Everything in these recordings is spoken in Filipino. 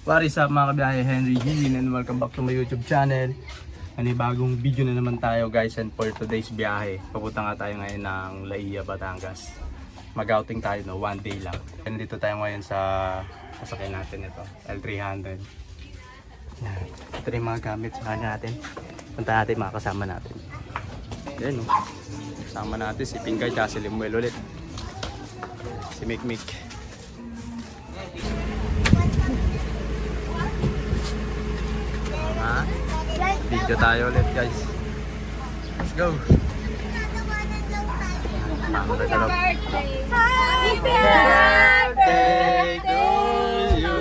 What is up mga kabiyahe, Henry Gilin and welcome back to my YouTube channel. Bagong video na naman tayo guys, and for today's biyahe, papunta nga tayo ngayon ng Laia, Batangas. Mag-outing tayo, no? One day lang. And dito tayo ngayon sa sasakyan natin ito, L300. Yan. Ito rin mga gamit sa kanya natin. Punta natin mga kasama natin. Yan, no? Kasama natin si Pingay at si Limuel ulit. Si Mikmik. Video tayo ulit guys. Let's go. Happy birthday! Happy birthday to you!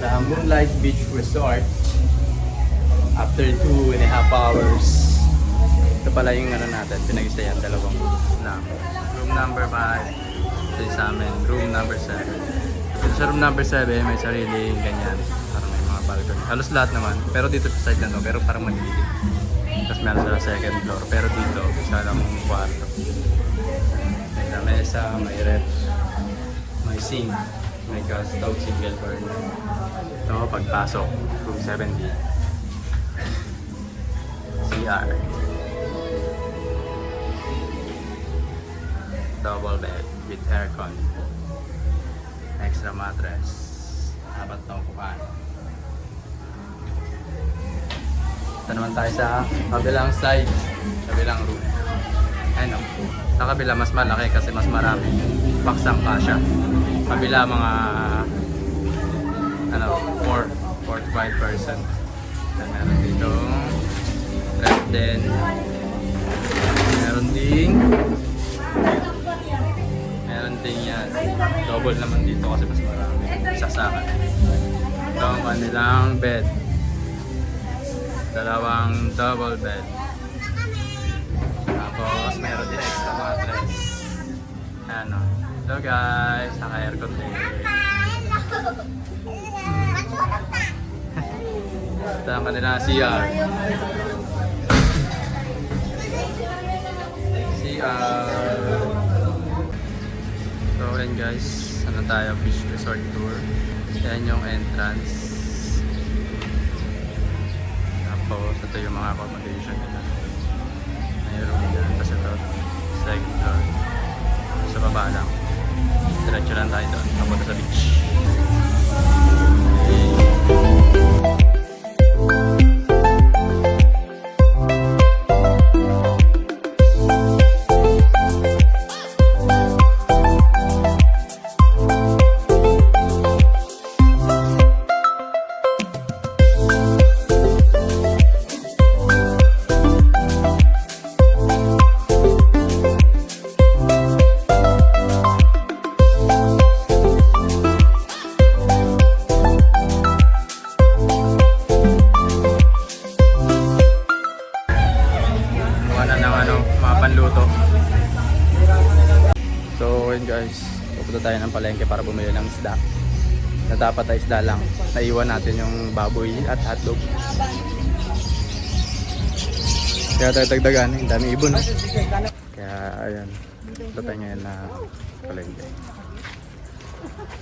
Sa Moonlight Beach Resort after 2.5 hours. Ito pala yung ano natin, pinag-stayan, dalawang room number 5. Ito yung sa amin, room number 7. Sa room number 7 may sariling ganyan, parang may mga balcony, halos lahat naman, pero dito sa side na to, pero parang malilit. Tapos meron sa second floor, pero dito isa lang yung kwarto. May lamesa, may ref, may sink, may gas stove, single burner. Ito, pagpasok, room 7D. CR. Double bed with aircon. Extra mattress. Apat na upuan. Ito naman tayo sa kabilang side, kabilang room. Ayun, sa kabila mas malaki kasi mas marami paksang kasya. Kabila mga 4-5 person. Then meron dito ref din. Meron ding yan. Double naman dito kasi mas marami sasakan. Ito ang kanilang bed. Dalawang double bed. Tapos meron din extra mattress. Ano. Hello guys, naka-aircon din. Ito ang kanila CR. So yan guys, ano tayo, beach resort tour. Yan yung entrance. Tapos ito yung mga accommodation nila. May room dyan. Tapos ito, second floor. Sa baba lang. Diretso lang tayo doon, papunta sa beach. So yun guys, pupunta tayo ng palengke para bumili ng isda. Na dapat ay isda lang. Naiwan natin yung baboy at hotdog. Kaya tayo dagdagan, ang dami ibon. Kaya ayan, pupunta tayo ngayon na palengke.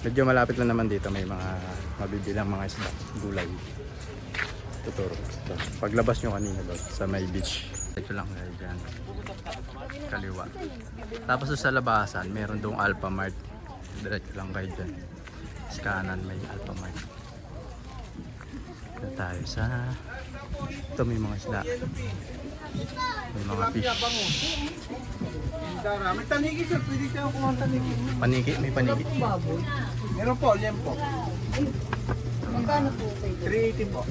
Medyo malapit lang naman dito, may mga mabibilang mga isda, gulay. Tuturo. So, paglabas nyo kanina doon sa may beach. Ito lang guys dyan. Kaliwa. Tapos sa labasan, meron doong Alphamart. Diretso lang kayo dyan. Sa kanan may Alphamart. Ito tayo sa... Ito may mga isda. May mga fish. May tanigi sir, pwede siya kung tanigi. Panigi, may panigi. Meron po, yan po. Magkano po kayo? 380 po.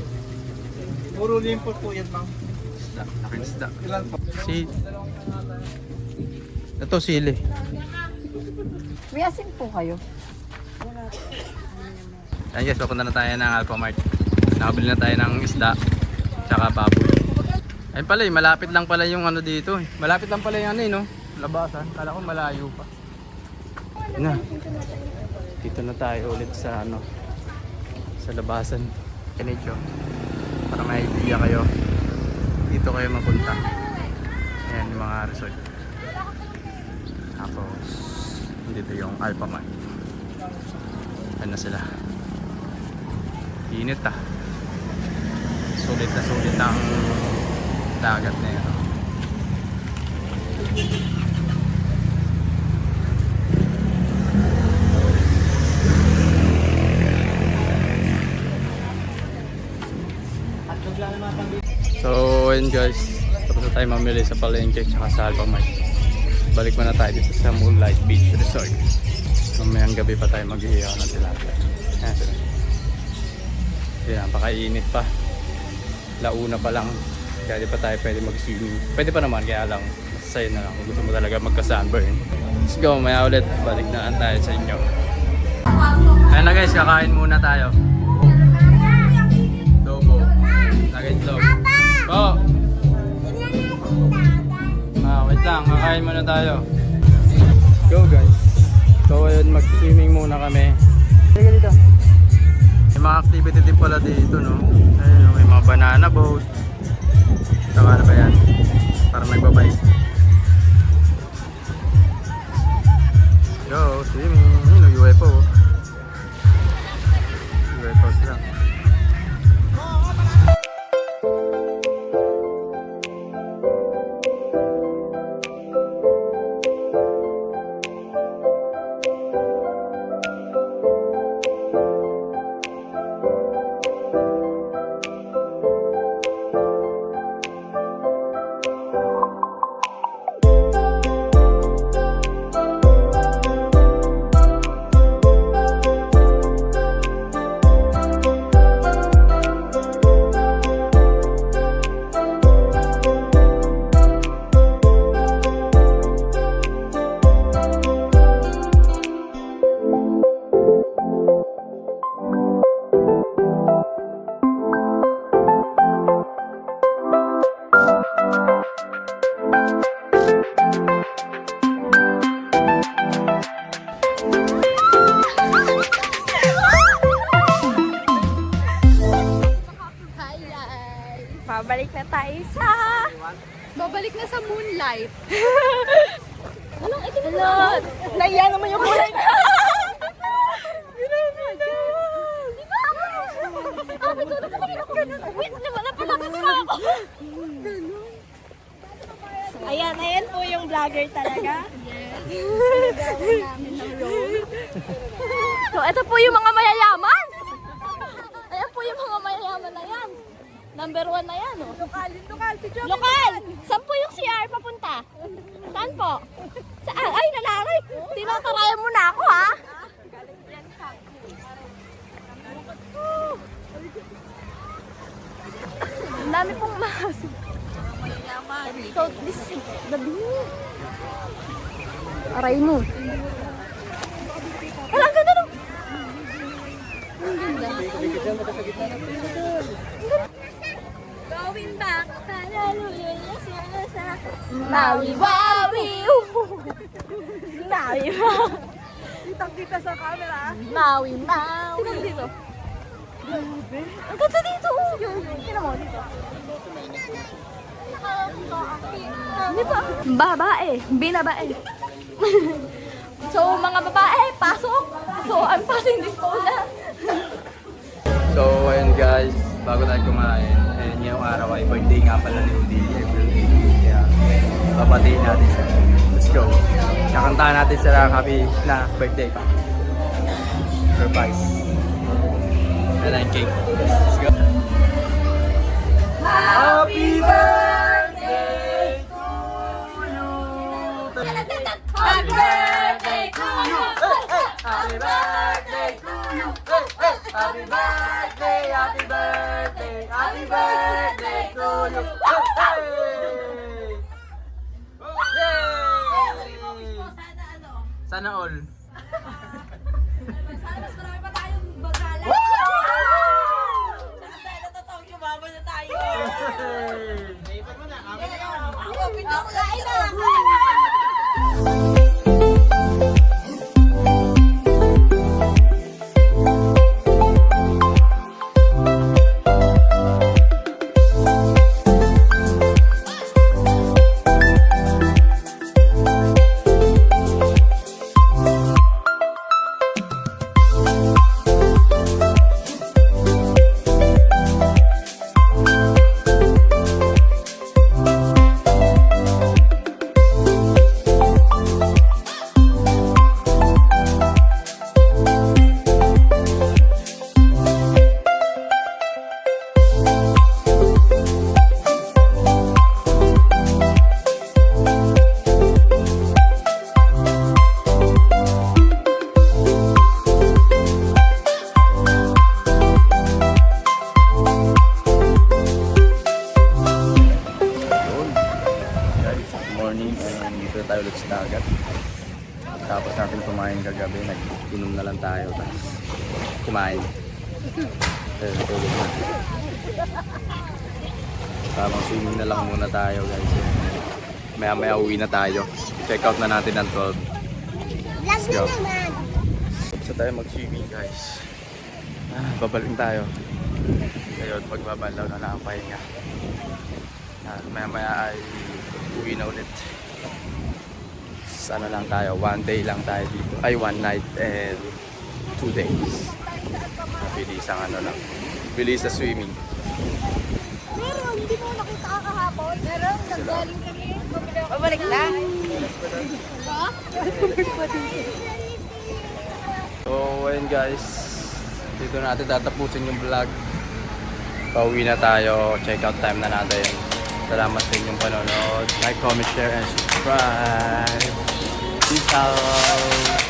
Puro limpot po yan, ma'am. Isda, laking isda. Ilan po? Ito sili. May asin po kayo. Ayan guys, papunta na tayo ng Alphamart. Nakabili na tayo ng isda, tsaka baboy. Ayun pala eh, malapit lang pala yung ano dito eh. Malapit lang pala yung ano eh, no? Labasan. Kala ko malayo pa. Yun na. Dito na tayo ulit sa ano, sa labasan. Kanidyo. Para may idea kayo. Dito kayo mapunta. Ayan yung mga resort. Tapos, dito yung Alphamart. Ayan na sila. Init ah. Sulit na sulit ang dagat na yun. So ayun guys, tapos na tayo mamili sa palengke at sa Alphamart. Balik muna tayo dito sa Moonlight Beach Resort. Mamayang gabi pa tayo mag-iiyaw ng tilapia. Ayan sila. Kaya napakainit pa. Launa pa lang. Kaya di pa tayo pwede mag-swimming. Pwede pa naman, kaya lang masasaya na lang kung gusto mo talaga magka-sunburn. Let's go, maya ulit. Balik na tayo sa inyo. Ayan na guys, kakain muna tayo. Dobo. Nag-itlog. Oh! Wait lang, kakain muna tayo. Go guys. So ayun, mag-swimming muna kami. Sige dito. May mga activity din pala dito, no? Ayun, may mga banana boat. Saka ano ba yan? Para nagbabike. Go, swimming. Ayun, UFO. UFO sila. Babalik na tayo sa... Babalik na sa Moonlight. Anong ito na? Naiya naman yung kulay na. Di ba ako? Sabi ko, napakalina ko. Wait, napalakad pa ako. Ayan po yung vlogger talaga. So, ito po yung mga mayayaman. Ayan po yung mga mayayaman na yan. Number 1 na yan, oh. Lokal. Lokal! Saan po yung CR papunta? Saan po? Saan? Ay, nalaray! Tinatarayan mo na ako, ha? Ang dami pong mas. So, this is the view. Aray mo. Wala, ang ganda nung. Ang ganda. Going back, hallelujah, yes, yes, yes. Maui, wawi, Maui, Kitang-kita sa camera. Maui, Maui. Tingnan dito. Ang ganda dito, oh. Tingnan mo dito. Di ba? Babae, binabae. So, mga babae, pasok. So, I'm passing this phone. So ayun guys, bago tayo kumain, ayun yung araw ay birthday nga pala ni Udi, April 8. Kaya babatiin natin siya. Let's go. Kakantahan natin sila happy na birthday pa. Surprise. And then cake. Let's go. Happy birthday to you. Happy birthday to you. Happy birthday to you. Happy birthday, happy birthday, happy birthday. Sana all. Sana mas marami pa tayong bagala. Sana totoong sumama na tayo. Ako, pinto ko kain na. Morning, dito tayo ulit sa dagat. Tapos natin kumain kagabi, nag-inom na lang tayo. Tapos kumain. Tulog na. Tamang swimming na lang muna tayo guys. Maya uwi na tayo. Check out na natin ng 12. Let's go. So tayo mag-swimming guys. Babalik tayo. Ngayon pagbabalaw na nakapahinga. Maya ay uwi na ulit. Sana lang tayo, 1 day lang tayo dito. Ay, 1 night and 2 days. Mabilis ang ano lang. Bilis sa swimming. Meron, hindi mo nakita kahapon. Meron, naggaling kami. Pabalik na. Ha? So, ayun guys. Dito natin tatapusin yung vlog. Pauwi na tayo. Check out time na natin. Salamat sa inyong panonood. Like, comment, share, and subscribe. Peace out!